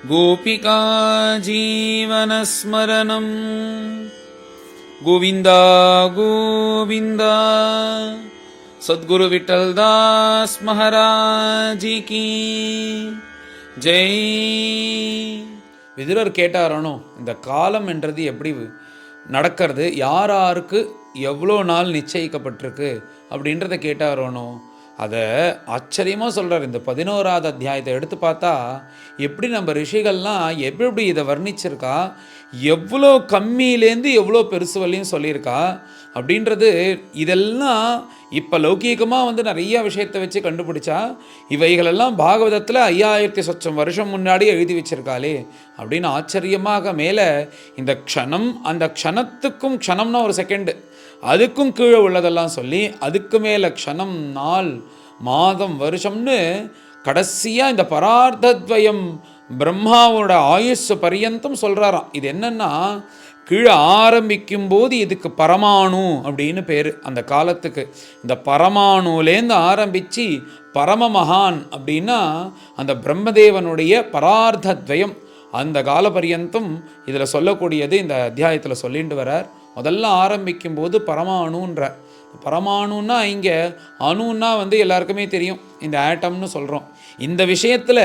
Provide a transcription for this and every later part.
गोपिका जीवनस्मरणं गोविन्द गोविन्द सद्गुरु विठलदास महाराज की ஜெய். விதுரர் கேட்டாரானோ, இந்த காலம் என்றது எப்படி நடக்கிறது, யாருக்கு எவ்வளோ நாள் நிச்சயிக்கப்பட்டிருக்கு அப்படின்றத கேட்டாரானோ. அதை ஆச்சரியமாக சொல்கிறார். இந்த 11வது அத்தியாயத்தை எடுத்து பார்த்தா எப்படி நம்ம ரிஷிகள்லாம் எப்படி இதை வர்ணிச்சிருக்கா, எவ்வளோ கம்மியிலேருந்து எவ்வளோ பெருசு வரையும் சொல்லியிருக்கா அப்படின்றது. இதெல்லாம் இப்போ லௌகீகமாக நிறைய விஷயத்தை வச்சு கண்டுபிடிச்சா, இவைகளெல்லாம் பாகவதத்தில் 5000 வருஷம் முன்னாடி எழுதி வச்சிருக்காளே அப்படின்னு ஆச்சரியமாக. மேலே இந்த க்ஷணம், அந்த க்ஷணத்துக்கும் க்ஷணம்னா ஒரு செகண்டு, அதுக்கும் கீழே உள்ளதெல்லாம் சொல்லி அதுக்கு மேலே க்ஷணம், நாள், மாதம், வருஷம்னு கடைசியாக இந்த பரார்த்தத்வயம் பிரம்மாவோட ஆயுஷ் பரியந்தம் சொல்கிறாராம். இது என்னென்னா, கீழே ஆரம்பிக்கும் போது இதுக்கு பரமாணு அப்படின்னு பேர். அந்த காலத்துக்கு இந்த பரமாணுலேருந்து ஆரம்பித்து பரமமகான் அப்படின்னா அந்த பிரம்மதேவனுடைய பரார்த்தத்வயம், அந்த கால பரியந்தம் இதில் சொல்லக்கூடியது இந்த அத்தியாயத்தில் சொல்லிட்டு வரார். முதல்ல ஆரம்பிக்கும் போது பரமாணுன்ற, பரமாணுன்னா இங்கே அணுன்னா எல்லாருக்குமே தெரியும், இந்த ஆட்டம்னு சொல்கிறோம். இந்த விஷயத்தில்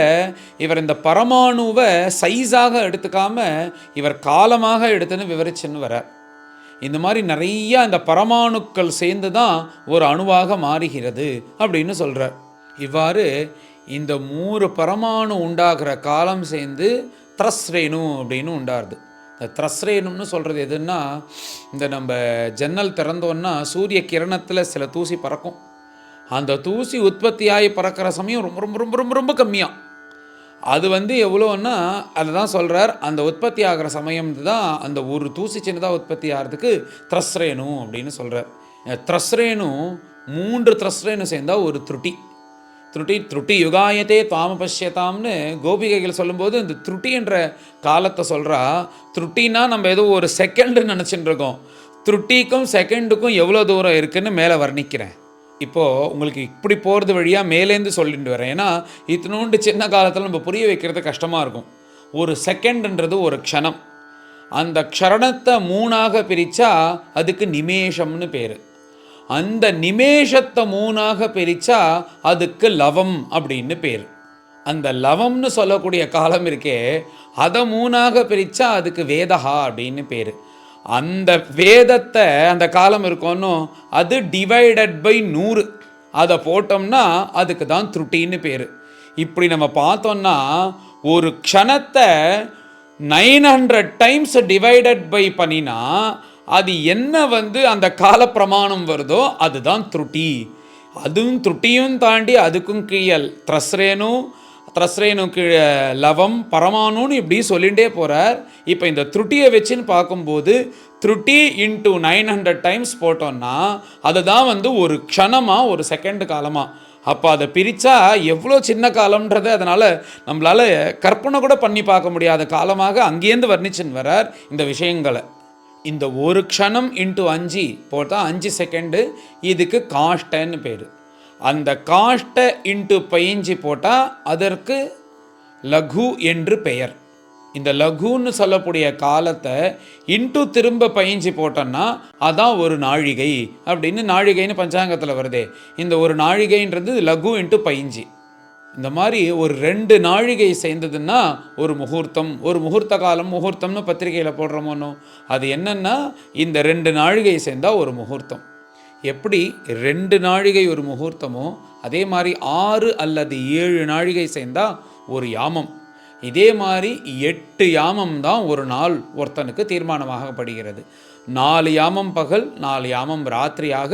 இவர் இந்த பரமாணுவை சைஸாக எடுத்துக்காம இவர் காலமாக எடுத்துன்னு விவரிச்சுன்னு வரார். இந்த மாதிரி நிறையா இந்த பரமாணுக்கள் சேர்ந்து தான் ஒரு அணுவாக மாறுகிறது அப்படின்னு சொல்கிறார். இவ்வாறு இந்த 3 பரமாணு உண்டாகிற காலம் சேர்ந்து த்ரஸ்ரேணு அப்படின்னு உண்டாருது. இந்த த்ரஸ்ரேணுன்னு சொல்கிறது எதுன்னா, இந்த நம்ம ஜன்னல் திறந்தோன்னா சூரிய கிரணத்தில் சில தூசி பறக்கும். அந்த தூசி உற்பத்தியாகி பறக்கிற சமயம் ரொம்ப ரொம்ப ரொம்ப ரொம்ப ரொம்ப கம்மியாக. அது எவ்வளோன்னா அதை தான் சொல்கிறார். அந்த உற்பத்தி ஆகிற சமயம் தான் அந்த ஒரு தூசி சின்னதாக உற்பத்தி ஆகிறதுக்கு த்ரஸ்ரேணு அப்படின்னு சொல்கிறார். த்ரஸ்ரேணு 3 த்ரஸ்ரேணு சேர்ந்தால் ஒரு த்ருட்டி. த்ருட்டி யுகாயத்தே தாம பஷ்யதாம்னு கோபிகைகள் சொல்லும்போது இந்த த்ருட்டி என்ற காலத்தை சொல்கிறா. த்ருட்டினா நம்ம ஏதோ ஒரு செகண்டுன்னு நினச்சிட்டு இருக்கோம். த்ருட்டிக்கும் செகண்டுக்கும் எவ்வளோ தூரம் இருக்குதுன்னு மேலே வர்ணிக்கிறேன். இப்போது உங்களுக்கு இப்படி போகிறது வழியாக மேலேருந்து சொல்லிட்டு வரேன். ஏன்னா இத்தினோண்டு சின்ன காலத்தில் நம்ம புரிய வைக்கிறது கஷ்டமாக இருக்கும். ஒரு செகண்டுன்றது ஒரு க்ஷணம். அந்த க்ஷணத்தை 3ஆக பிரித்தா அதுக்கு நிமேஷம்னு பேர். அந்த நிமேஷத்தை 3ஆக பிரித்தா அதுக்கு லவம் அப்படின்னு பேர். அந்த லவம்னு சொல்லக்கூடிய காலம் இருக்கே, அதை 3ஆக பிரித்தா அதுக்கு வேதஹா அப்படின்னு பேர். அந்த வேதத்தை அந்த காலம் இருக்கோன்னு அது டிவைடட் பை 100, அதை போட்டோம்னா அதுக்கு தான் த்ருட்டின்னு பேர். இப்படி நம்ம பார்த்தோம்னா ஒரு க்ஷணத்தை 900 டைம்ஸ் டிவைடட் பை பண்ணினா அது என்ன அந்த கால பிரமாணம் வருதோ அதுதான் த்ருட்டி. அதுவும் த்ருட்டியும் தாண்டி அதுக்கும் கீழே த்ரஸ்ரேணு கீழே லவம், பரமாணுன்னு இப்படி சொல்லிகிட்டே போகிறார். இப்போ இந்த த்ருட்டியை வச்சுன்னு பார்க்கும்போது த்ருட்டி இன்ட்டு 900 டைம்ஸ் போட்டோன்னா அதுதான் ஒரு க்ஷணமாக, ஒரு செகண்டு காலமாக. அப்போ அதை பிரித்தா எவ்வளோ சின்ன காலம்ன்றது அதனால் நம்மளால் கற்பனை கூட பண்ணி பார்க்க முடியாத காலமாக அங்கேருந்து வர்ணிச்சுன்னு வரார் இந்த விஷயங்களை. இந்த ஒரு க்ஷணம் இன்ட்டு 5 போட்டால் 5 செகண்டு, இதுக்கு காஷ்டன்னு பேர். அந்த காஷ்ட இன்ட்டு 15 போட்டால் அதற்கு லகு என்று பெயர். இந்த லகுன்னு சொல்லக்கூடிய காலத்தை இன்ட்டு திரும்ப 15 போட்டோன்னா அதான் ஒரு நாழிகை அப்படின்னு, நாழிகைன்னு பஞ்சாங்கத்தில் வருதே. இந்த ஒரு நாழிகைன்றது லகு இன்ட்டு 15. இந்த மாதிரி ஒரு 2 நாழிகை சேர்ந்ததுன்னா ஒரு முகூர்த்தம். ஒரு முகூர்த்த காலம், முகூர்த்தம்னு பத்திரிகையில் போடுறோமோனோ, அது என்னென்னா இந்த 2 நாழிகை சேர்ந்தால் ஒரு முகூர்த்தம். எப்படி 2 நாழிகை ஒரு முகூர்த்தமோ அதே மாதிரி 6 அல்லது 7 நாழிகை சேர்ந்தால் ஒரு யாமம். இதே மாதிரி 8 யாமம் தான் ஒரு நாள் ஒருத்தனுக்கு தீர்மானமாகப்படுகிறது. 4 யாமம் பகல், 4 யாமம் ராத்திரியாக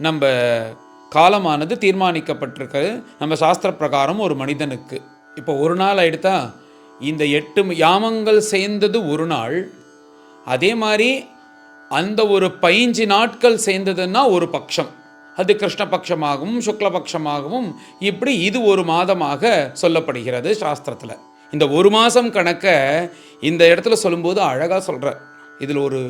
நம்ம காலமானது தீர்மானிக்கப்பட்டிருக்கிறது நம்ம சாஸ்திர பிரகாரம் ஒரு மனிதனுக்கு. இப்போ ஒரு நாள் ஆகிடுத்தா, இந்த 8 யாமங்கள் சேர்ந்தது ஒரு நாள். அதே மாதிரி அந்த ஒரு 15 நாட்கள் சேர்ந்ததுன்னா ஒரு பட்சம். அது கிருஷ்ணபக்ஷமாகவும் சுக்லபக்ஷமாகவும் இப்படி இது ஒரு மாதமாக சொல்லப்படுகிறது சாஸ்திரத்தில். இந்த ஒரு மாதம் கணக்கை இந்த இடத்துல சொல்லும்போது அழகாக சொல்கிற. இதில் ஒரு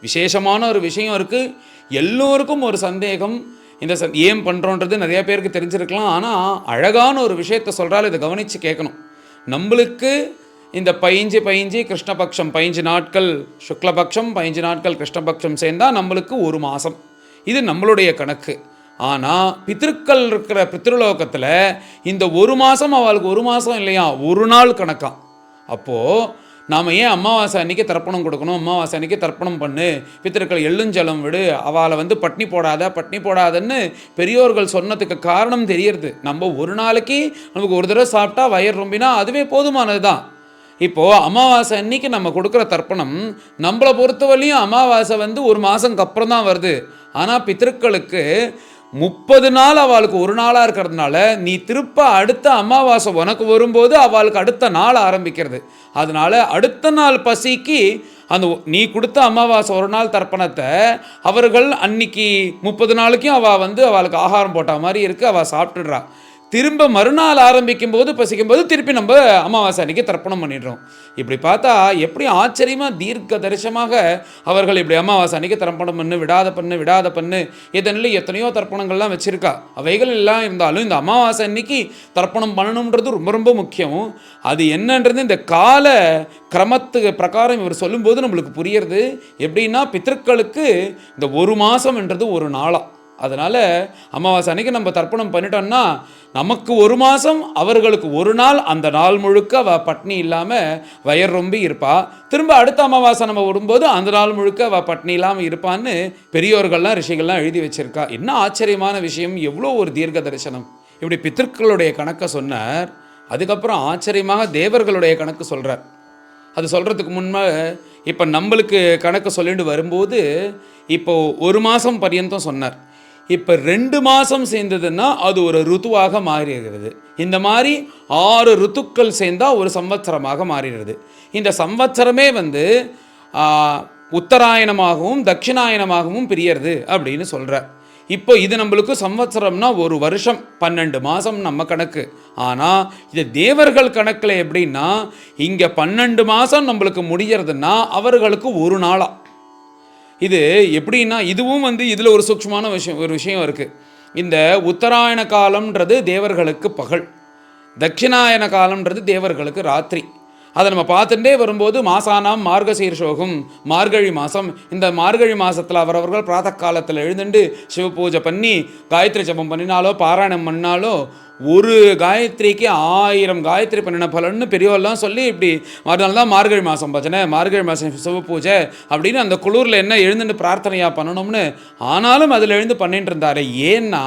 விசேஷமான ஒரு விஷயம் இருக்குது. எல்லோருக்கும் ஒரு சந்தேகம், இந்த ஏன் பண்ணுறோன்றது நிறையா பேருக்கு தெரிஞ்சிருக்கலாம். ஆனால் அழகான ஒரு விஷயத்தை சொல்கிறால் இதை கவனித்து கேட்கணும். நம்மளுக்கு இந்த 15 கிருஷ்ணபக்ஷம் 15 நாட்கள் சுக்லபக்ஷம் 15 நாட்கள் கிருஷ்ணபக்ஷம் சேர்ந்தால் நம்மளுக்கு ஒரு மாதம். இது நம்மளுடைய கணக்கு. ஆனால் பித்திருக்கள் இருக்கிற பித்ருலோகத்தில் இந்த ஒரு மாதம் அவளுக்கு ஒரு மாதம் இல்லையா, ஒரு நாள் கணக்காம். அப்போது நாம் ஏன் அமாவாசை அன்றைக்கி தர்ப்பணம் கொடுக்கணும், அமாவாசை அன்றைக்கி தர்ப்பணம் பண்ணு, பித்திருக்கள் எள்ளுஞ்சலம் விடு, அவளை பட்னி போடாதன்னு பெரியோர்கள் சொன்னதுக்கு காரணம் தெரியறது. நம்ம ஒரு நாளைக்கு நமக்கு ஒரு தடவை சாப்பிட்டா வயிறு ரொம்பினா அதுவே போதுமானது தான். இப்போது அமாவாசை அன்னைக்கு நம்ம கொடுக்குற தர்ப்பணம் நம்மளை பொறுத்தவரையும் அமாவாசை ஒரு மாதத்துக்கு அப்புறம் தான் வருது. ஆனால் பித்திருக்களுக்கு 30 நாள் அவளுக்கு ஒரு நாளாக இருக்கிறதுனால நீ திருப்ப அடுத்த அமாவாசை உனக்கு வரும்போது அவளுக்கு அடுத்த நாள் ஆரம்பிக்கிறது. அதனால அடுத்த நாள் பசிக்கு அந்த நீ கொடுத்த அமாவாசை ஒரு நாள் தர்ப்பணத்தை அவர்கள் அன்னைக்கு 30 நாளைக்கும் அவளுக்கு ஆகாரம் போட்ட மாதிரி இருக்குது, அவள் சாப்பிட்டுடுறா. திரும்ப மறுநாள் ஆரம்பிக்கும் போது பசிக்கும்போது திருப்பி நம்ம அமாவாசை அன்னைக்கு தர்ப்பணம் பண்ணிடுறோம். இப்படி பார்த்தா எப்படி ஆச்சரியமாக தீர்க்க தரிசனமாக அவர்கள் இப்படி அமாவாசை அன்னைக்கு தர்ப்பணம் விடாத பண்ணு இதனில் எத்தனையோ தர்ப்பணங்கள்லாம் வச்சுருக்கா. அவைகள் எல்லாம் இருந்தாலும் இந்த அமாவாசை அன்னைக்கு தர்ப்பணம் பண்ணணுன்றது ரொம்ப ரொம்ப முக்கியம். அது என்னன்றது இந்த கால கிரமத்துக்கு பிரகாரம் இவர் சொல்லும்போது நம்மளுக்கு புரியுறது. எப்படின்னா பித்திருக்களுக்கு இந்த ஒரு மாதம்ன்றது ஒரு நாளாக. அதனால் அமாவாசை அன்னைக்கு நம்ம தர்ப்பணம் பண்ணிட்டோம்னா நமக்கு ஒரு மாதம், அவர்களுக்கு ஒரு நாள். அந்த நாள் முழுக்க அவள் பட்னி இல்லாமல் வயிறு ரொம்பி இருப்பாள். திரும்ப அடுத்த அமாவாசை நம்ம விடும்போது அந்த நாள் முழுக்க அவள் பட்னி இல்லாமல் இருப்பான்னு பெரியோர்கள்லாம் ரிஷிகள்லாம் எழுதி வச்சிருக்கா. என்ன ஆச்சரியமான விஷயம், எவ்வளோ ஒரு தீர்க்க தரிசனம். இப்படி பித்திருக்களுடைய கணக்கை சொன்னார். அதுக்கப்புறம் ஆச்சரியமாக தேவர்களுடைய கணக்கு சொல்கிறார். அது சொல்கிறதுக்கு முன்பே இப்போ நம்மளுக்கு கணக்கு சொல்லிட்டு வரும்போது இப்போது ஒரு மாதம் பர்யந்தம் சொன்னார். இப்போ 2 மாதம் சேர்ந்ததுன்னா அது ஒரு ருத்துவாக மாறிடுகிறது. இந்த மாதிரி 6 ருத்துக்கள் சேர்ந்தால் ஒரு சம்வத்சரமாக மாறிடுறது. இந்த சம்வத்சரமே உத்தராயணமாகவும் தட்சிணாயனமாகவும் பிரியறது அப்படின்னு சொல்கிறார். இப்போ இது நம்மளுக்கு சம்வத்சரம்னா ஒரு வருஷம் 12 மாதம் நம்ம கணக்கு. ஆனால் இது தேவர்கள் கணக்கில் எப்படின்னா இங்கே 12 மாதம் நம்மளுக்கு முடிகிறதுனா அவர்களுக்கு ஒரு நாளாக. இது எப்படின்னா இதுவும் இதில் ஒரு சூக்ஷ்மமான விஷயம் இருக்குது. இந்த உத்தராயண காலம்ன்றது தேவர்களுக்கு பகல், தட்சிணாயன காலம்ன்றது தேவர்களுக்கு ராத்திரி. அதை நம்ம பார்த்துட்டே வரும்போது மாசானாம் மார்கசீர்ஷோகம், மார்கழி மாதம். இந்த மார்கழி மாதத்தில் அவரவர்கள் பிராத்த காலத்தில் எழுந்துட்டு சிவ பூஜை பண்ணி காயத்ரி ஜபம் பண்ணினாலோ பாராயணம் பண்ணாலோ ஒரு காயத்ரிக்கு 1000 காயத்ரி பண்ணின பலன்னு பெரியவெல்லாம் சொல்லி இப்படி அதனால தான் மார்கழி மாதம் பஜனை, மார்கழி மாதம் சிவ பூஜை அப்படின்னு அந்த குளூரில் என்ன எழுந்துட்டு பிரார்த்தனையாக பண்ணணும்னு. ஆனாலும் அதில் எழுந்து பண்ணிட்டு இருந்தார். ஏன்னா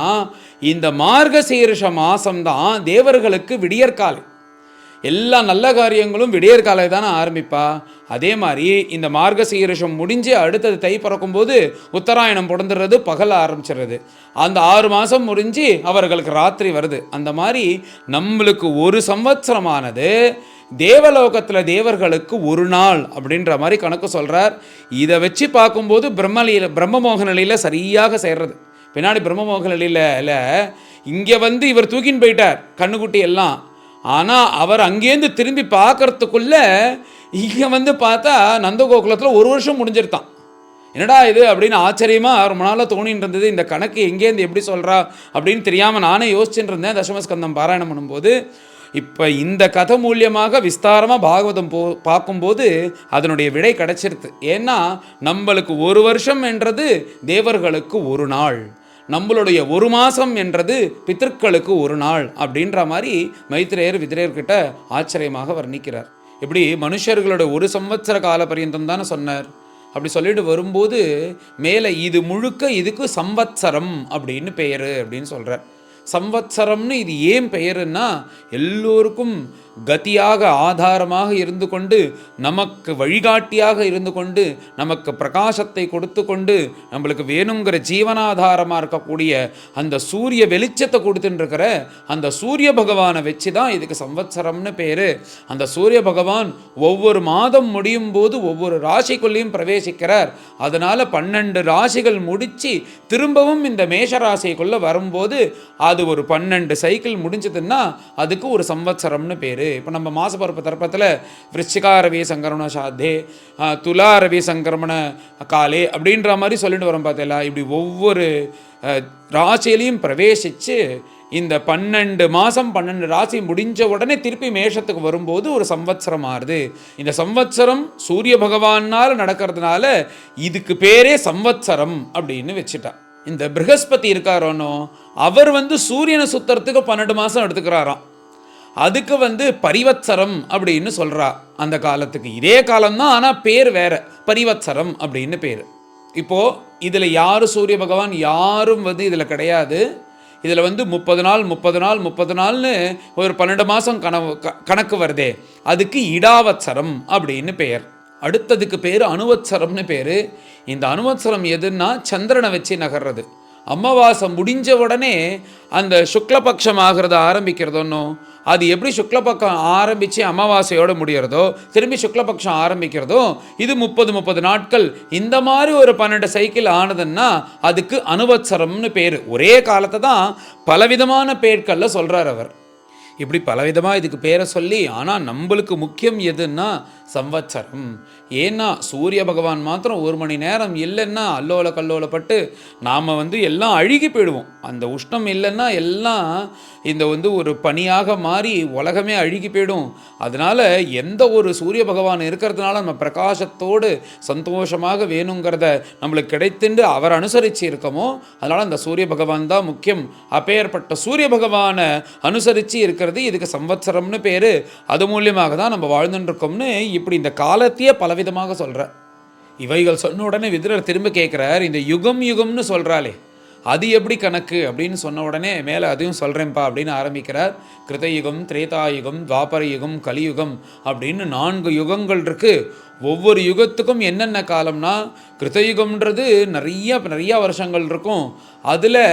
இந்த மார்கசீர்ஷ மாதம்தான் தேவர்களுக்கு விடியற்காலை. எல்லா நல்ல காரியங்களும் விடியற்காலை தானே ஆரம்பிப்பா. அதே மாதிரி இந்த மார்கசீரிஷம் முடிஞ்சு அடுத்தது தை பிறக்கும்போது உத்தராயணம் பிறந்துடுறது, பகல் ஆரம்பிச்சிடுறது. அந்த 6 மாதம் முடிஞ்சு அவர்களுக்கு ராத்திரி வருது. அந்த மாதிரி நம்மளுக்கு ஒரு சம்வத்சரமானது தேவலோகத்தில் தேவர்களுக்கு ஒரு நாள் அப்படின்ற மாதிரி கணக்கு சொல்கிறார். இதை வச்சு பார்க்கும்போது பிரம்மமோக நிலையில் சரியாக சேர்றது. பின்னாடி பிரம்மமோக நிலையில் இங்கே இவர் தூக்கின்னு போயிட்டார் கண்ணுக்குட்டி எல்லாம். ஆனால் அவர் அங்கேருந்து திரும்பி பார்க்கறதுக்குள்ள இங்கே பார்த்தா நந்தகோகுலத்தில் ஒரு வருஷம் முடிஞ்சிருத்தான். என்னடா இது அப்படின்னு ஆச்சரியமாக ரொம்ப நாளாக தோணின்னு இருந்தது. இந்த கணக்கு எங்கேருந்து எப்படி சொல்கிறா அப்படின்னு தெரியாமல் நானே யோசிச்சுட்டு இருந்தேன் தசமஸ்கந்தம் பாராயணம் பண்ணும்போது. இப்போ இந்த கதை மூலியமாக விஸ்தாரமாக பாகவதம் பார்க்கும்போது அதனுடைய விடை கிடைச்சிருது. ஏன்னா நம்மளுக்கு ஒரு வருஷம் என்றது தேவர்களுக்கு ஒரு நாள், நம்மளுடைய ஒரு மாதம் என்றது பித்திருக்களுக்கு ஒரு நாள் அப்படின்ற மாதிரி மைத்ரேயர் விதிரேயர்கிட்ட ஆச்சரியமாக வர்ணிக்கிறார். இப்படி மனுஷர்களோட ஒரு சம்வத்சர கால பரியந்தம் தானே சொன்னார். அப்படி சொல்லிட்டு வரும்போது மேலே இது முழுக்க இதுக்கு சம்வத்சரம் அப்படின்னு பெயர் அப்படின்னு சொல்கிறார். சம்வத்சரம்னு இது ஏன் பெயருன்னா எல்லோருக்கும் கதியாக ஆதாரமாக இருந்து கொண்டு நமக்கு வழிகாட்டியாக இருந்து கொண்டு நமக்கு பிரகாசத்தை கொடுத்து கொண்டு நம்மளுக்கு வேணுங்கிற ஜீவனாதாரமாக இருக்கக்கூடிய அந்த சூரிய வெளிச்சத்தை கொடுத்துட்டுருக்கிற அந்த சூரிய பகவானை வச்சு தான் இதுக்கு சம்வத்சரம்னு பேர். அந்த சூரிய பகவான் ஒவ்வொரு மாதம் முடியும் போது ஒவ்வொரு ராசிக்குள்ளேயும் பிரவேசிக்கிறார். அதனால் 12 ராசிகள் முடித்து திரும்பவும் இந்த மேஷ ராசிக்குள்ளே வரும்போது அது ஒரு 12 சைக்கிள் முடிஞ்சதுன்னா அதுக்கு ஒரு சம்வத்சரம்னு பேர். இப்போ நம்ம மாசப்பருப்பு தர்ப்பத்தில் விருச்சிகா ரவி சங்கரமண சாத்தே, துலா ரவி சங்கரமண காலே அப்படின்ற மாதிரி சொல்லிட்டு வரோம் பார்த்தீங்களா. இப்படி ஒவ்வொரு ராசியிலையும் பிரவேசித்து இந்த 12 மாதம் 12 ராசி முடிஞ்ச உடனே திருப்பி மேஷத்துக்கு வரும்போது ஒரு சம்வத்சரம் ஆறுது. இந்த சம்வத்சரம் சூரிய பகவானால் நடக்கிறதுனால இதுக்கு பேரே சம்வத்சரம் அப்படின்னு வச்சுட்டா. இந்த ப்ரஹஸ்பதி இருக்காரோனோ அவர் சூரியனை சுத்துறதுக்கு 12 மாதம் எடுத்துக்கிறாராம். அதுக்கு பரிவத்சரம் அப்படின்னு சொல்கிறா. அந்த காலத்துக்கு இதே காலம்தான், ஆனால் பேர் வேற, பரிவத்சரம் அப்படின்னு பேர். இப்போது இதில் யார் சூரிய பகவான் யாரும் இதில் கிடையாது. இதில் 30 நாள் 30 நாள் 30 நாள்னு ஒரு 12 மாதம் கணக்கு வருதே, அதுக்கு இடாவத்சரம் அப்படின்னு பெயர். அடுத்ததுக்கு பேர் அணுவத்சரம்னு பேர். இந்த அணுவத்சரம் எதுன்னா சந்திரனை வச்சு நகர்றது. அமாவாசை முடிஞ்ச உடனே அந்த சுக்லபக்ஷம் ஆகிறத ஆரம்பிக்கிறதோன்னோ, அது எப்படி சுக்லபக்கம் ஆரம்பித்து அமாவாசையோடு முடிகிறதோ திரும்பி சுக்லபக்ஷம் ஆரம்பிக்கிறதோ, இது 30 நாட்கள் இந்த மாதிரி ஒரு 12 சைக்கிள் ஆனதுன்னா அதுக்கு அணுவத்சரம்னு பேர். ஒரே காலத்தை தான் பலவிதமான பேர்களில் சொல்கிறார் அவர். இப்படி பலவிதமாக இதுக்கு பேரை சொல்லி, ஆனால் நம்மளுக்கு முக்கியம் எதுன்னா சம்வத்சரம். ஏன்னா சூரிய பகவான் மாத்திரம் 1 மணி நேரம் இல்லைன்னா அல்லோல கல்லோலப்பட்டு நாம் எல்லாம் அழுகி போயிடுவோம். அந்த உஷ்ணம் இல்லைன்னா எல்லாம் இந்த ஒரு பனியாக மாறி உலகமே அழுகி போயிடும். அதனால் எந்த ஒரு சூரிய பகவான் இருக்கிறதுனால நம்ம பிரகாசத்தோடு சந்தோஷமாக வேணுங்கிறத நம்மளுக்கு கிடைத்துண்டு அவர் அனுசரித்து இருக்கமோ, அதனால் அந்த சூரிய பகவான் தான் முக்கியம். அப்பேற்பட்ட சூரிய பகவானை அனுசரித்து இருக்கிறது இதுக்கு சம்வத்சரம்னு பேர். அது மூலியமாக தான் நம்ம வாழ்ந்துட்டுருக்கோம்னு இப்படி இந்த காலத்தையே பலவிதமாக சொல்கிறார். இவைகள் சொன்ன உடனே விதுரர் திரும்ப கேட்குறார், இந்த யுகம் யுகம்னு சொல்கிறாளே அது எப்படி கணக்கு அப்படின்னு சொன்ன உடனே மேலே அதையும் சொல்கிறேன்ப்பா அப்படின்னு ஆரம்பிக்கிறார். கிருதயுகம், திரேதாயுகம், துவாபர யுகம், கலியுகம் அப்படின்னு 4 யுகங்கள் இருக்குது. ஒவ்வொரு யுகத்துக்கும் என்னென்ன காலம்னா, கிருதயுகம்ன்றது நிறையா வருஷங்கள் இருக்கும். அதில்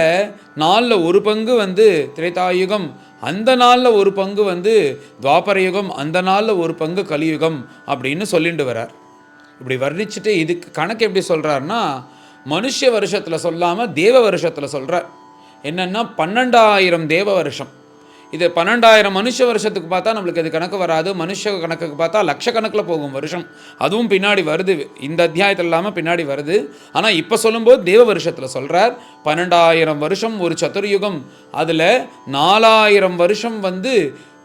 4ல் ஒரு பங்கு திரேதாயுகம், அந்த நாளில் ஒரு பங்கு துவாபர யுகம், அந்த நாளில் ஒரு பங்கு கலியுகம் அப்படின்னு சொல்லிட்டு வரார். இப்படி வர்ணிச்சுட்டு இதுக்கு கணக்கு எப்படி சொல்கிறாருன்னா, மனுஷ வருஷத்தில் சொல்லாமல் தேவ வருஷத்தில் சொல்கிறார். என்னென்னா 12,000 தேவ வருஷம். இது 12,000 மனுஷ வருஷத்துக்கு பார்த்தா நம்மளுக்கு இது கணக்கு வராது. மனுஷ கணக்குக்கு பார்த்தா லட்சக்கணக்கில் போகும் வருஷம். அதுவும் பின்னாடி வருது, இந்த அத்தியாயத்தில் இல்லாமல் பின்னாடி வருது. ஆனால் இப்போ சொல்லும்போது தேவ வருஷத்தில் சொல்கிறார். 12,000 வருஷம் ஒரு சதுர்யுகம். அதில் 4,000 வருஷம்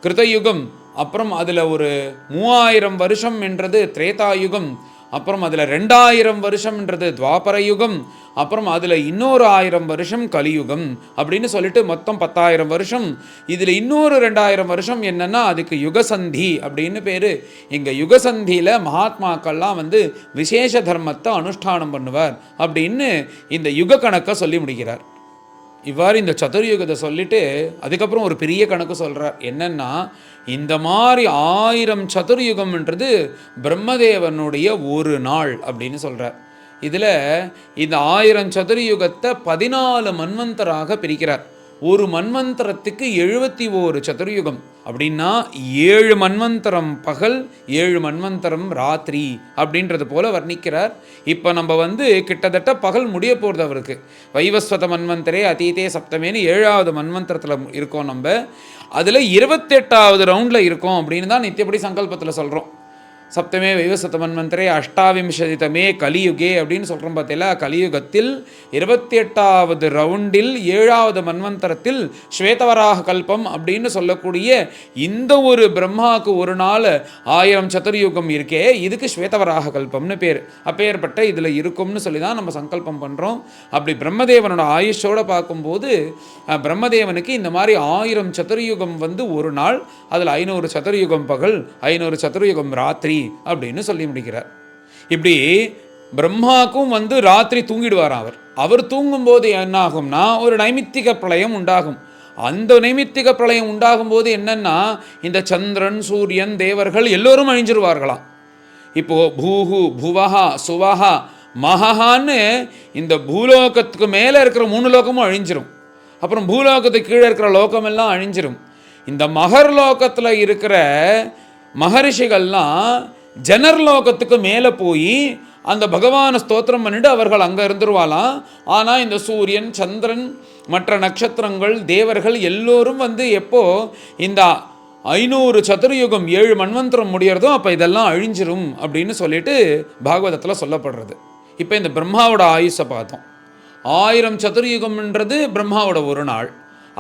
கிருதயுகம், அப்புறம் அதில் ஒரு 3,000 வருஷம் என்றது திரேதாயுகம், அப்புறம் அதில் 2,000 வருஷம்ன்றது துவாபர யுகம், அப்புறம் அதில் இன்னொரு 1000 வருஷம் கலியுகம் அப்படின்னு சொல்லிட்டு மொத்தம் 10,000 வருஷம். இதில் இன்னொரு 2,000 வருஷம் என்னென்னா அதுக்கு யுகசந்தி அப்படின்னு பேர். இங்கே யுகசந்தியில் மகாத்மாக்கள்லாம் விசேஷ தர்மத்தை அனுஷ்டானம் பண்ணுவார் அப்படின்னு இந்த யுக கணக்கை சொல்லி முடிக்கிறார். இவ்வாறு இந்த சதுர்யுகத்தை சொல்லிட்டு அதுக்கப்புறம் ஒரு பெரிய கணக்கு சொல்கிறார். என்னென்னா, இந்த மாதிரி 1000 சதுர்யுகம்ன்றது பிரம்மதேவனுடைய ஒரு நாள் அப்படின்னு சொல்கிறார். இதில் இந்த 1000 சதுர்யுகத்தை 14 மன்வந்தராக பிரிக்கிறார். ஒரு மன்வந்தரத்துக்கு 71 சதுர்யுகம். அப்படின்னா 7 மன்வந்தரம் பகல், 7 மன்வந்தரம் ராத்திரி அப்படின்றது போல வர்ணிக்கிறார். இப்போ நம்ம கிட்டத்தட்ட பகல் முடிய போகிறது அவருக்கு. வைவஸ்வத மன்வந்தரே அதீதே சப்தமேனு 7வது மன்வந்தரத்தில் இருக்கோம். நம்ம அதில் 28வது ரவுண்டில் இருக்கோம் அப்படின்னு தான் நித்தியப்படி சங்கல்பத்தில் சொல்கிறோம். சப்தமே வைவஸ்வத மன்வந்தரே அஷ்டாவிம்சதிதமே கலியுகே அப்படின்னு சொல்கிறோம். பார்த்தீங்களா, கலியுகத்தில் 28வது ரவுண்டில் 7வது மன்வந்தரத்தில் ஸ்வேதவராக கல்பம் அப்படின்னு சொல்லக்கூடிய இந்த ஒரு பிரம்மாவுக்கு ஒரு நாள் 1000 சதுர்யுகம் இருக்கே, இதுக்கு ஸ்வேதவராக கல்பம்னு பேர். அப்பேற்பட்ட இதில் இருக்கும்னு சொல்லி தான் நம்ம சங்கல்பம் பண்ணுறோம். அப்படி பிரம்மதேவனோட ஆயுஷோடு பார்க்கும்போது பிரம்மதேவனுக்கு இந்த மாதிரி 1000 சதுர்யுகம் ஒரு நாள், அதில் 500 சதுர்யுகம் பகல், 500 சதுர்யுகம் ராத்திரி அப்படின்னு சொல்லி முடிக்கிறார். இப்படி பிரம்மாக்கும் ராத்திரி தூங்கிடுவார். அவர் தூங்கும்போது என்ன ஆகும்னா ஒரு நைமித்திக பிரளயம் உண்டாகும். அந்த நைமித்திக பிரளயம் உண்டாகும் போது என்னன்னா, இந்த சந்திரன், சூரியன், தேவர்கள் எல்லோரும் அழிஞ்சிருவார்களாம். இப்போ பூஹு, புவஹா, சுவஹா, மகான்னு இந்த பூலோகத்துக்கு மேலே இருக்கிற 3 லோகமும் அழிஞ்சிரும். அப்புறம் பூலோகத்துக்கு கீழே இருக்கிற லோகமெல்லாம் அழிஞ்சிரும். இந்த மகர் லோகத்தில் இருக்கிற மகரிஷிகள்லாம் ஜனர்லோகத்துக்கு மேலே போய் அந்த பகவானை ஸ்தோத்திரம் பண்ணிட்டு அவர்கள் அங்கே இருந்துருவாலாம். ஆனால் இந்த சூரியன், சந்திரன், மற்ற நட்சத்திரங்கள், தேவர்கள் எல்லோரும் எப்போ இந்த 500 சதுர்யுகம் 7 மன்வந்தரம் முடியறதோ அப்போ இதெல்லாம் அழிஞ்சிரும் அப்படின்னு சொல்லிட்டு பாகவதத்தில் சொல்லப்படுறது. இப்போ இந்த பிரம்மாவோட ஆயுஷை பார்த்தோம். 1000 சதுர்யுகம்ன்றது பிரம்மாவோட ஒரு நாள்.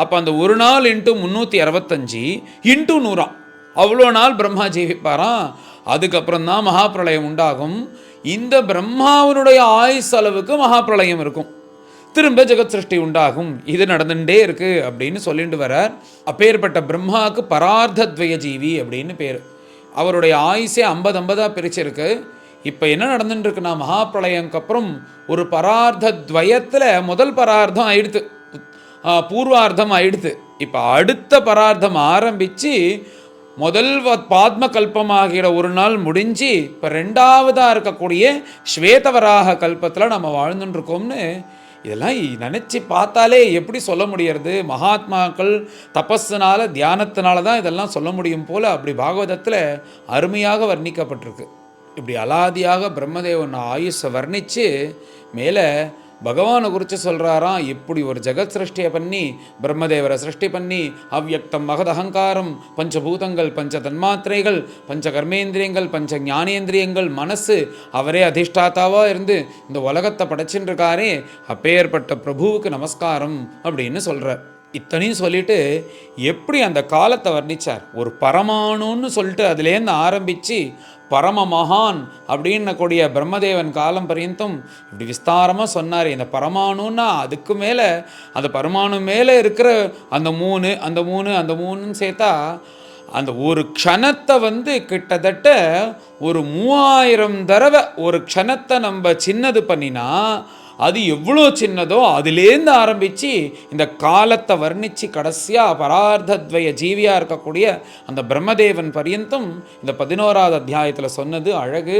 அப்போ அந்த ஒரு நாள் இன்ட்டு 365 இன்ட்டு 100 அவ்வளோ நாள் பிரம்மா ஜீவிப்பாராம். அதுக்கப்புறம் தான் மகாபிரளயம் உண்டாகும். இந்த பிரம்மாவனுடைய ஆயுஸ் அளவுக்கு மகாபிரளயம் இருக்கும், திரும்ப ஜெகத் சிருஷ்டி உண்டாகும். இது நடந்துட்டே இருக்கு அப்படின்னு சொல்லிட்டு வரார். அப்பேற்பட்ட பிரம்மாவுக்கு பரார்த்தத்வய ஜீவி அப்படின்னு பேர். அவருடைய ஆயுசே 50 பிரிச்சிருக்கு. இப்போ என்ன நடந்துட்டு இருக்குன்னா, மகாபிரளயம்க்கு அப்புறம் ஒரு பரார்த்தத்வயத்தில் முதல் பரார்த்தம் ஆயிடுத்து, பூர்வார்த்தம் ஆயிடுத்து. இப்போ அடுத்த பரார்த்தம் ஆரம்பித்து முதல் பாத்ம கல்பமாகிற ஒரு நாள் முடிஞ்சு இப்போ ரெண்டாவதாக இருக்கக்கூடிய ஸ்வேதவராக கல்பத்தில் நம்ம வாழ்ந்துட்டுருக்கோம்னு இதெல்லாம் நினச்சி பார்த்தாலே எப்படி சொல்ல முடியறது? மகாத்மாக்கள் தபஸுனால தியானத்தினால தான் இதெல்லாம் சொல்ல முடியும் போல் அப்படி பாகவதத்தில் அருமையாக வர்ணிக்கப்பட்டிருக்கு. இப்படி அலாதியாக பிரம்மதேவன் ஆயுஷை வர்ணித்து மேலே பகவானை குறித்து சொல்கிறாராம். இப்படி ஒரு ஜெகத் சிருஷ்டியை பண்ணி பிரம்மதேவரை சிருஷ்டி பண்ணி அவ்யக்தம் மகத் அகங்காரம், பஞ்சபூதங்கள், பஞ்ச தன்மாத்திரைகள், பஞ்ச கர்மேந்திரியங்கள், பஞ்ச ஞானேந்திரியங்கள், மனசு, அவரே அதிஷ்டாத்தாவாக இருந்து இந்த உலகத்தை படைச்சின்னு இருக்காரே, அப்பேற்பட்ட பிரபுவுக்கு நமஸ்காரம் அப்படின்னு சொல்கிறார். இத்தனையும் சொல்லிட்டு எப்படி அந்த காலத்தை வர்ணித்தார். ஒரு பரமாணுன்னு சொல்லிட்டு அதுலேருந்து ஆரம்பித்து பரம மகான் அப்படின்னக்கூடிய பிரம்மதேவன் காலம் பர்யந்தம் இப்படி விஸ்தாரமாக சொன்னார். இந்த பரமாணுன்னா அதுக்கு மேலே, அந்த பரமாணு மேலே இருக்கிற அந்த மூணுன்னு சேர்த்தா அந்த ஒரு க்ஷணத்தை கிட்டத்தட்ட ஒரு 3000 தடவை ஒரு க்ஷணத்தை நம்ம சின்னது பண்ணினா அது எவ்வளோ சின்னதோ அதுலேருந்து ஆரம்பித்து இந்த காலத்தை வர்ணித்து கடைசியாக பரார்த்தத்வய ஜீவியாக இருக்கக்கூடிய அந்த பிரம்மதேவன் பர்யந்தம் இந்த 11வது அத்தியாயத்தில் சொன்னது அழகு.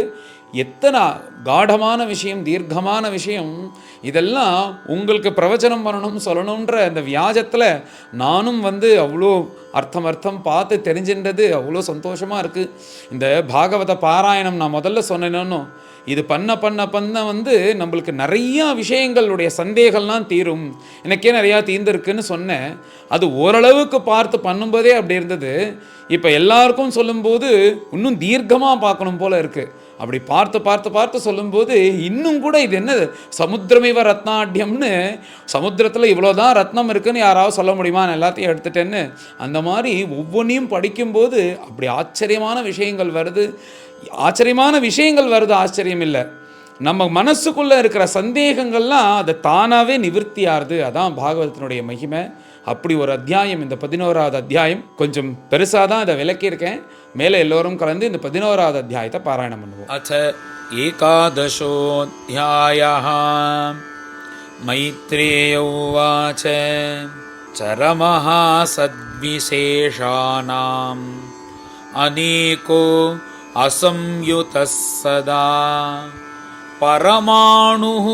எத்தனை காடமான விஷயம், தீர்க்கமான விஷயம். இதெல்லாம் உங்களுக்கு பிரவச்சனம் பண்ணணும் சொல்லணுன்ற அந்த வியாஜத்தில் நானும் அவ்வளோ அர்த்தம் பார்த்து தெரிஞ்சின்றது அவ்வளோ சந்தோஷமாக இருக்குது. இந்த பாகவத பாராயணம் நான் முதல்ல சொன்னேன்னு இது பண்ண நம்மளுக்கு நிறையா விஷயங்களுடைய சந்தேகம்லாம் தீரும். எனக்கே நிறையா தீர்ந்துருக்குன்னு சொன்னேன். அது ஓரளவுக்கு பார்த்து பண்ணும்போதே அப்படி இருந்தது. இப்போ எல்லாருக்கும் சொல்லும்போது இன்னும் தீர்க்கமாக பார்க்கணும் போல் இருக்குது. அப்படி பார்த்து சொல்லும்போது இன்னும் கூட இது என்ன சமுத்திரமிவ ரத்னாட்யம்னு, சமுத்திரத்தில் இவ்வளோதான் ரத்னம் இருக்குன்னு யாராவது சொல்ல முடியுமா, நான் எல்லாத்தையும் எடுத்துட்டேன்னு. அந்த மாதிரி ஒவ்வொன்றையும் படிக்கும்போது அப்படி ஆச்சரியமான விஷயங்கள் வருது. ஆச்சரியம் இல்லை, நம்ம மனசுக்குள்ளே இருக்கிற சந்தேகங்கள்லாம் அதை தானாகவே நிவர்த்தியாருது. அதான் பாகவதத்தினுடைய மகிமை. அப்படி ஒரு அத்தியாயம் இந்த 11வது அத்தியாயம். கொஞ்சம் பெருசாக தான் இதை விளக்கியிருக்கேன். மேலே எல்லோரும் கலந்து இந்த 11வது அத்தியாயத்தை பாராயணம் பண்ணுவோம். அச்ச ஏகாதசோऽध्यायः மைத்ரேய உவாச சரமः சத்விசேஷானாம் அநேகோ அசம்யுதः சதா பரமாணுः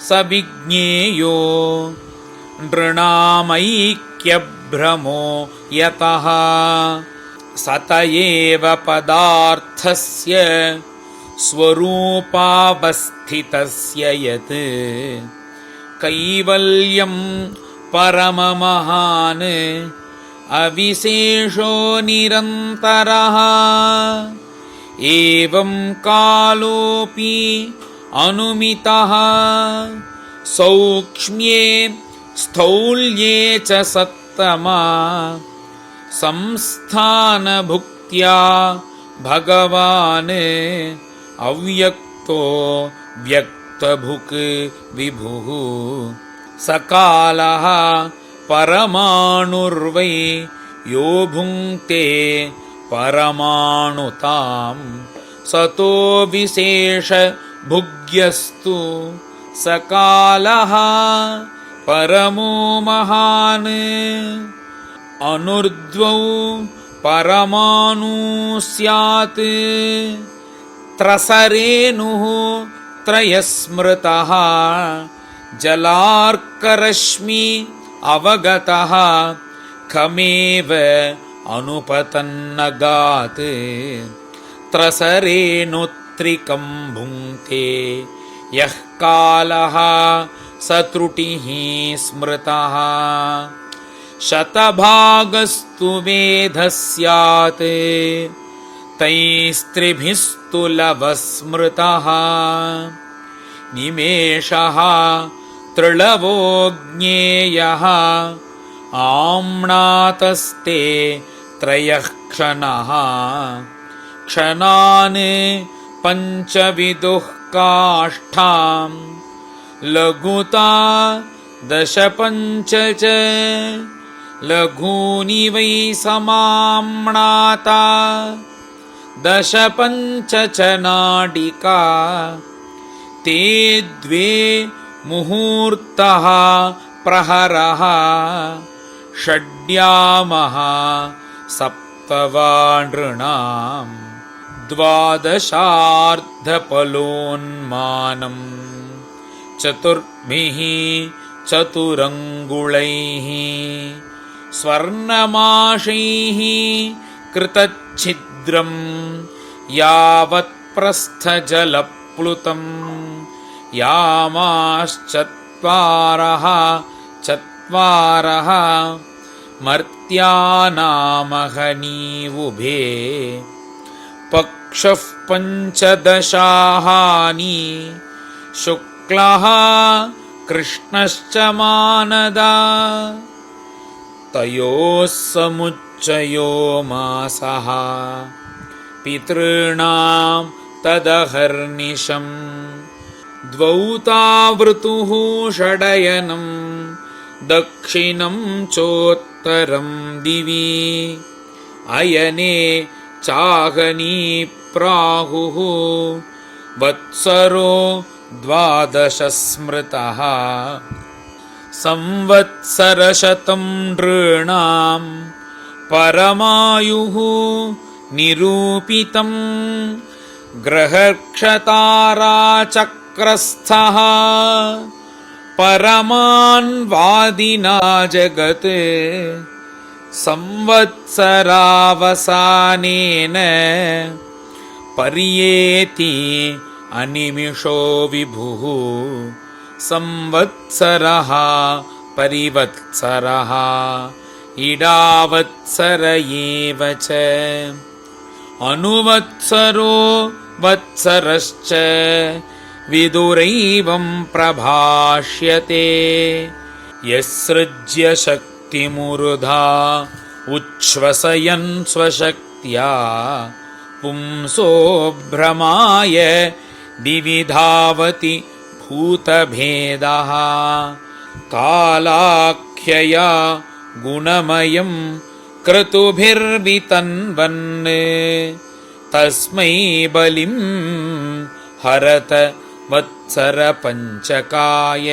சவிஜ்ஞேயோ நృணாமைக்யப்ரமோ யதः சதயேவ பதார்த்தஸ்ய ஸ்வரூபாவஸ்திதஸ்ய யத் கைவல்யம் பரமமஹான் அவிசேஷோ நிரந்தரः ஏவம் காலோபி அனுமிதः சௌக்ஷ்ம்யே ஸ்தௌல்யே ச சத்தமா சம்ஸ்தானபுக்த்யா பகவான் அவ்யக்தோ வியக்தபுக் விபுः சகாலः பரமாணுர்வை யோ புங்க்தே பரமாணுதாம் சதோ விசேஷ புக்யஸ்து சகாலः பரமோ மகான் அனுர்த்வௌ பரமாணு ஸ்யாத் த்ரசரேணுः த்ரயஸ்மிருதः ஜலார்க்கரஷ்மி அவகதः கமேவ அனுபதன்னகாத் த்ரசரேணுத்ரிகம் புங்க்தே யஹ் காலः சத்ருட்டிः ஸ்மிருதः சதபாகஸ்து வேதः ஸ்யாத் தைஸ்த்ரிபிஸ்து லவஸ்மிருதः நிமேஷः த்ரிளவோ ஜ்ஞேயः आम्नातस्ते त्रयः क्षणः क्षणान् पञ्चविदुः काष्ठां लघुता दशपञ्च च लघूनि वै समाम्नाता दशपञ्च च नाडिका ते द्वे मुहूर्तः प्रहरः षड्यामः सप्तवानृणां द्वादशार्धपलोन्मानं चतुर्भिः चतुरङ्गुलैः स्वर्णमाशैः कृतच्छिद्रं यावत्प्रस्थजलप्लुतं यामाश्चत्वारः चत्वारः मर्त्यानामहनीवुभे पक्षः पञ्चदशाहानि शुक्लः कृष्णश्च मानदा तयोः समुच्चयो मासः पितॄणां तदहर्निशम् द्वौ तावृतुः षडयनं दक्षिणं चोत्तरं दिवि अयने चागनी प्राहुः वत्सरो 12 स्मृतः संवत्सरशतं नृणां परमायुः निरूपितं ग्रहक्षताराचक्रस्थः परमान्वादिना जगत् संवत्सरावसानेन पर्येति अनिमिषो विभुः संवत्सरः परिवत्सरः इडावत्सर एव च अनुवत्सरो वत्सरश्च विदुरैवं प्रभाष्यते यस्सृज्य शक्तिमुरुधा उच्छ्वसयन् स्वशक्त्या पुंसो भ्रमाय विविधावति भूतभेदः कालाख्यया गुणमयं क्रतुभिर्वितन्वन् तस्मै बलिं हरत वत्सर पञ्चकाय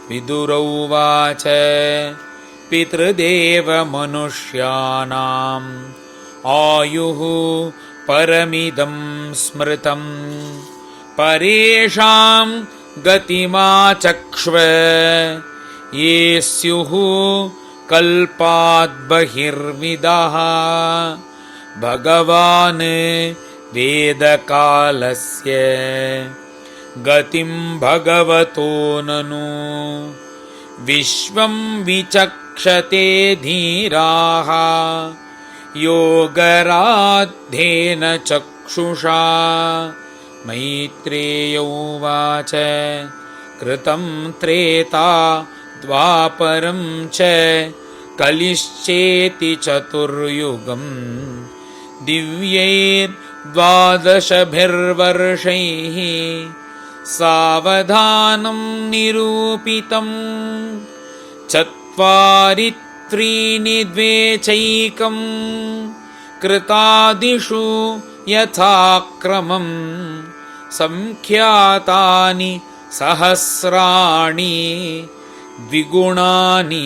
विदुरौवाच पितृदेव मनुष्याणाम् आयुः परमिदं स्मृतं परेषां गतिमाचक्ष्व ये स्युः कल्पात् बहिर्विदः भगवान् वेदकालस्य गतिं भगवतो ननु विश्वं विचक्षते धीराः योगराद्धेन चक्षुषा मैत्रेय उवाच कृतं त्रेता द्वापरं च कलिश्चेति चतुर्युगम् दिव्यैर्द्वादशभिर्वर्षैः सावधानं निरूपितं चत्वारि त्रीणि द्वे चैकं कृतादिषु यथाक्रमं संख्यातानि सहस्राणि द्विगुणानि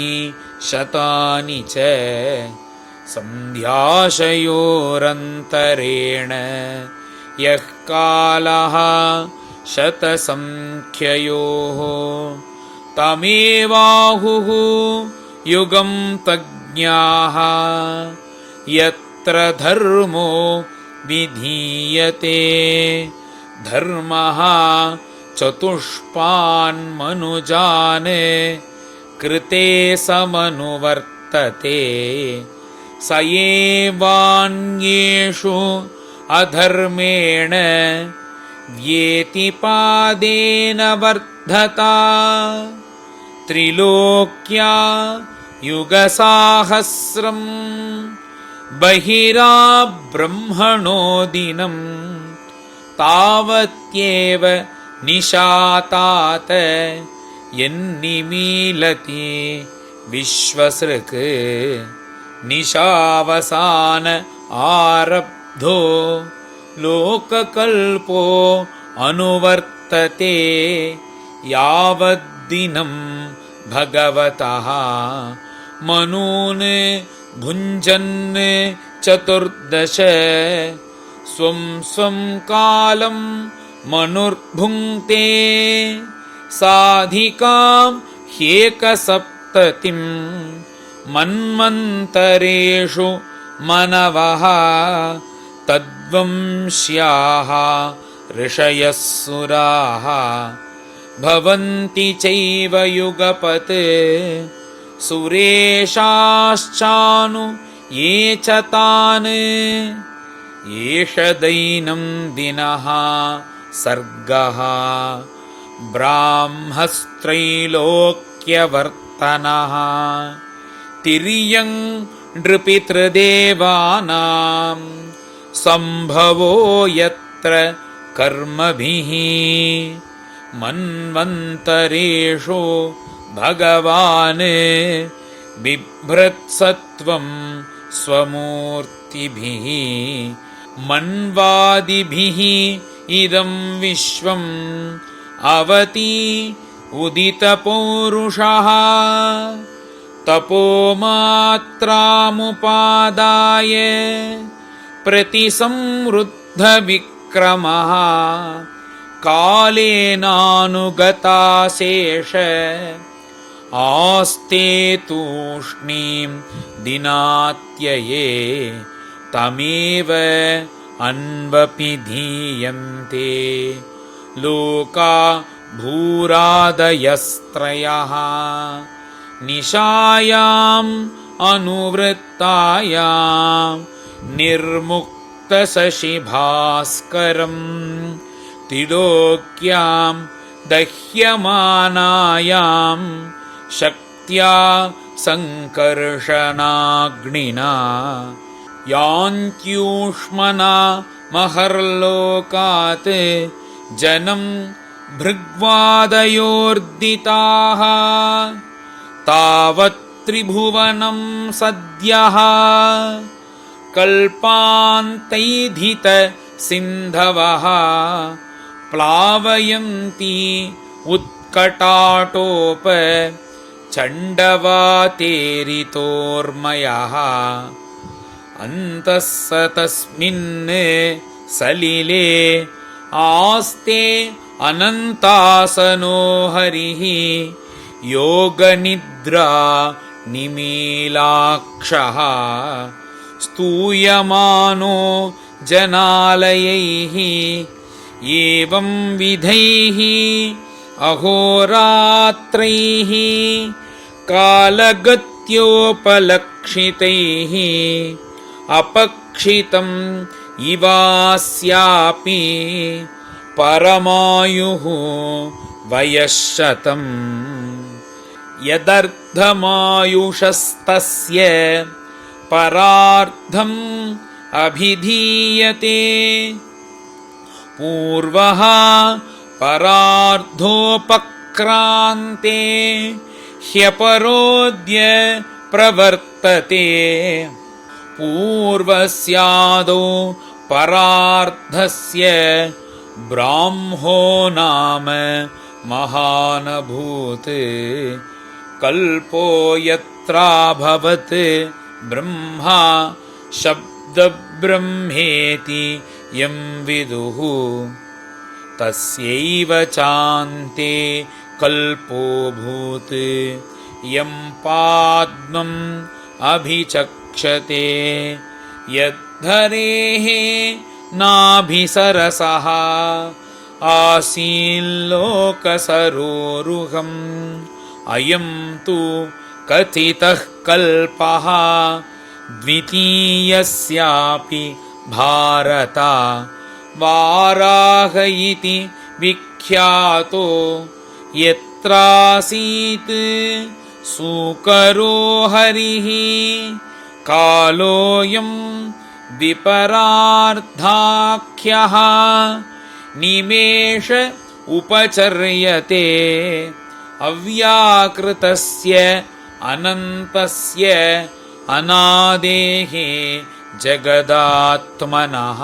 शतानि च सन्ध्याशयोरन्तरेण यः कालः शतसंख्ययोः तमेवाहुः युगं तज्ञाः यत्र धर्मो विधीयते धर्मः चतुष्पान्मनुजान् कृते समनुवर्तते स एवान्येषु अधर्मेण व्येतिपादेन वर्धता त्रिलोक्या युगसाहस्रं बहिरा ब्रह्मणो दिनं तावत्येव निशातात यन्निमीलति विश्वसृक् निशावसान आरब्धो लोककल्पो अनुवर्तते यावद्दिनं भगवतः मनून् भुञ्जन् चतुर्दश स्वं स्वं कालं मनुर्भुङ्क्ते साधिकां ह्येकसप्ततिं मन्वन्तरेषु मनवः तद्वंश्याः ऋषयः सुराः भवन्ति चैव युगपत् सुरेशाश्चानु ये च तान् एष दैनं दिनः सर्गः ब्राह्मस्त्रैलोक्यवर्तनः तिर्यं नृपितृदेवानां सम्भवो यत्र कर्मभिः मन्वन्तरेषु भगवान् बिभ्रत्सत्वं स्वमूर्तिभिः मन्वादिभिः इदं विश्वम् अवति उदितपौरुषः तपोमात्रामुपादाय प्रतिसंवृद्धविक्रमः कालेनानुगताशेष आस्ते तूष्णीं दिनात्यये तमेव अन्वपिधीयन्ते लोका भूरादयस्त्रयः निशायाम् अनुवृत्तायां निर्मुक्तशशिभास्करम् त्रिलोक्यां दह्यमानायां शक्त्या संकर्षणाग्निना यान्त्यूष्मना महर्लोकात् जनं भृग्वादयोर्दिताः तावत् त्रिभुवनं सद्यः कल्पान्तैधित सिन्धवः प्लावयन्ति उत्कटाटोप चण्डवातेरितोर्मयः अन्तः स तस्मिन् सलिले आस्ते अनन्तासनो हरिः योगनिद्रा निमीलाक्षः स्तूयमानो जनालयैः एवं विधैः अहोरात्रैः कालगत्योपलक्षितैः अपक्षितम् इवास्यापि परमायुः वयःशतम् यदर्धमायुषस्तस्य परार्धम् अभिधीयते पूर्वः परार्धोपक्रान्ते ह्यपरोद्य प्रवर्तते पूर्वस्यादौ परार्धस्य ब्राह्मो नाम महानभूत् कल्पो यत्राभवत् ब्रह्मा शब्दब्रह्मेति यं विदुः तस्यैव चान्ते कल्पोऽभूत् यं पाद्मम् अभिचक्षते यद्धरेः नाभिसरसः आसील्लोकसरोरुहम् अयं तु कथितः कल्पः द्वितीयस्यापि भारत वाराह इति विख्यातो यत्रासीत् सूकरो हरिः कालोऽयं विपरार्धाख्यः निमेष उपचर्यते अव्याकृतस्य अनन्तस्य अनादेः जगदात्मनः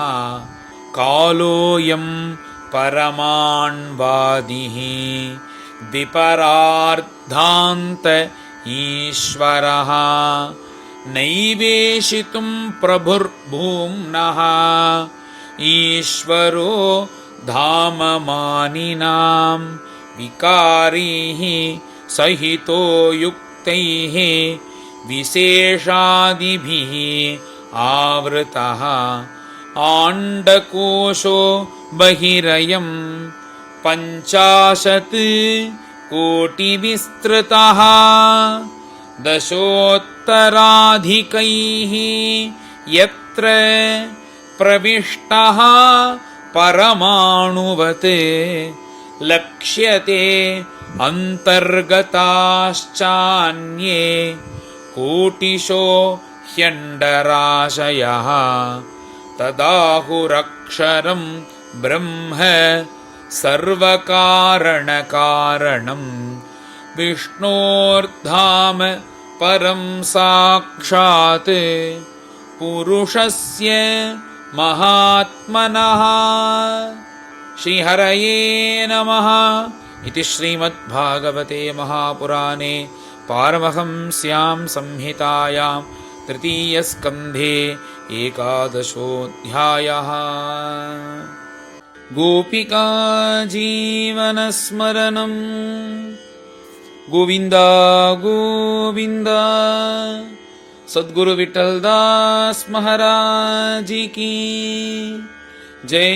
कालोऽयं परमाण्वादिः विपरार्धान्त ईश्वरः नैवेशितुं प्रभुर्भूम्नः ईश्वरो धाममानिनां विकारीः सहितो युक्तैः विशेषादिभिः आवृतः आण्डकोशो बहिरयं 50 कोटिविस्तृतः दशोत्तराधिकैः यत्र प्रविष्टः परमाणुवत् लक्ष्यते अन्तर्गताश्चान्ये कोटिशो ह्यण्डराशयः तदाहुरक्षरं ब्रह्म सर्वकारणकारणं विष्णोर्धाम परं साक्षात् पुरुषस्य महात्मनः। श्रीहरये नमः। इति श्रीमद्भागवते महापुराणे पारमहंस्यां संहितायां तृतीयस्कन्धे 11 गोपिका जीवनस्मरणं गोविन्द गोविन्द। सद्गुरु विठ्ठलदास महाराज की जय।